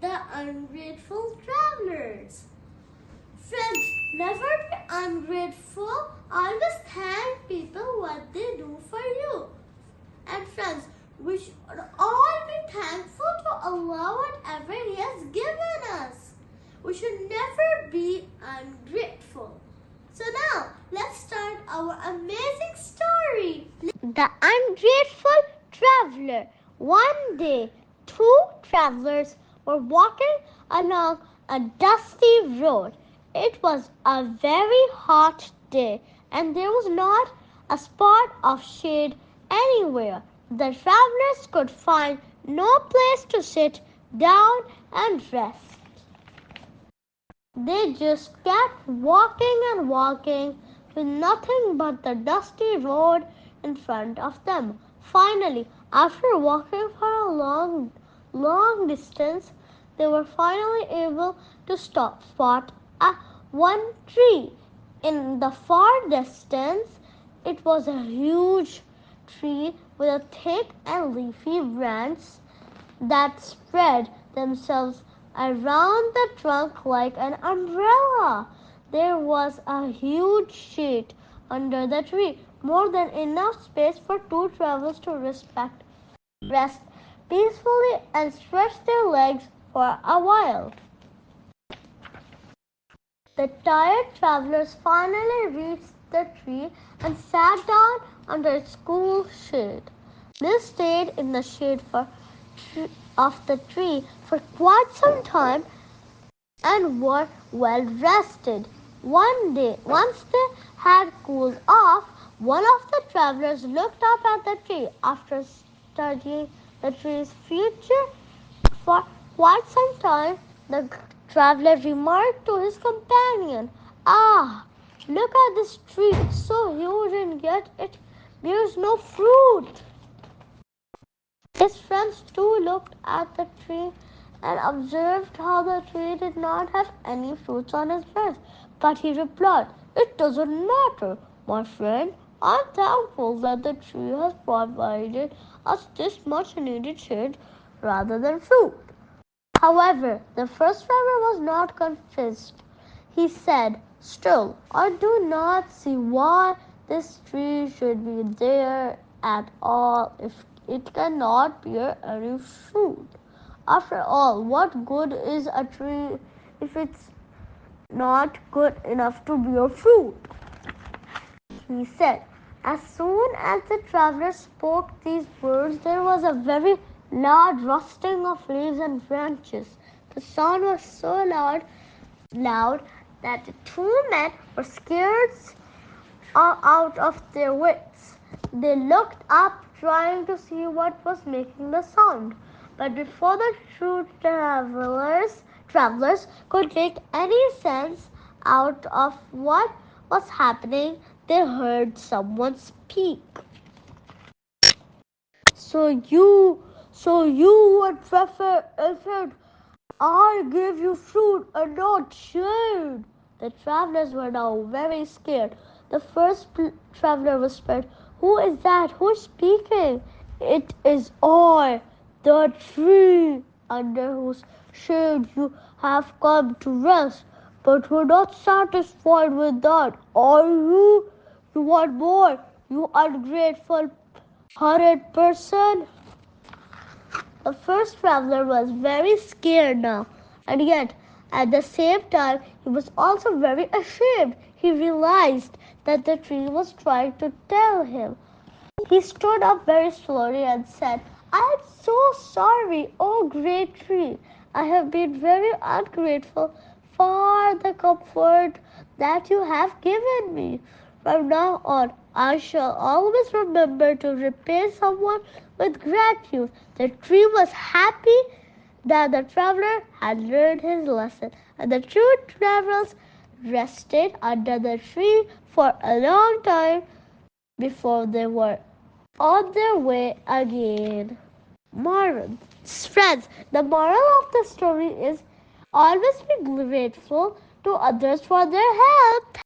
The ungrateful travelers. Friends, never be ungrateful. Always thank people what they do for you. And friends, we should all be thankful to Allah whatever He has given us. We should never be ungrateful. So now, let's start our amazing story. The Ungrateful Traveler. One day, two travelers were walking along a dusty road. It was a very hot day and there was not a spot of shade anywhere. The travelers could find no place to sit down and rest. They just kept walking and walking with nothing but the dusty road in front of them. Finally, after walking for a long distance, they were finally able to spot one tree. In the far distance, it was a huge tree with a thick and leafy branches that spread themselves around the trunk like an umbrella. There was a huge shade under the tree, more than enough space for two travelers to rest peacefully and stretch their legs for a while. The tired travelers finally reached the tree and sat down under its cool shade. They stayed in the shade of the tree for quite some time and were well rested. One day, once they had cooled off, one of the travelers looked up at the tree. After studying the tree's future for quite some time, the traveler remarked to his companion, "Ah, look at this tree, it's so huge and yet it bears no fruit." His friends too looked at the tree and observed how the tree did not have any fruits on its branch. But he replied, "It doesn't matter, my friend. I'm thankful that the tree has provided us this much needed shade rather than fruit." However, the first traveler was not convinced. He said, "Still, I do not see why this tree should be there at all if it cannot bear any fruit. After all, what good is a tree if it's not good enough to bear fruit?" he said. As soon as the traveler spoke these words, there was a very loud rustling of leaves and branches. The sound was so loud that the two men were scared out of their wits. They looked up, trying to see what was making the sound. But before the two travelers could make any sense out of what was happening, they heard someone speak. So you would prefer if I gave you fruit and not shade?" The travelers were now very scared. The first traveler whispered, "Who is that? Who is speaking?" "It is I, the tree under whose shade you have come to rest. But you're not satisfied with that, are you? You want more, you ungrateful, horrid person." The first traveler was very scared now, and yet at the same time he was also very ashamed. He realized that the tree was trying to tell him. He stood up very slowly and said, "I am so sorry, oh great tree. I have been very ungrateful for the comfort that you have given me. From now on, I shall always remember to repay someone with gratitude." The tree was happy that the traveler had learned his lesson, and the two travelers rested under the tree for a long time before they were on their way again. Friends, the moral of the story is always be grateful to others for their help.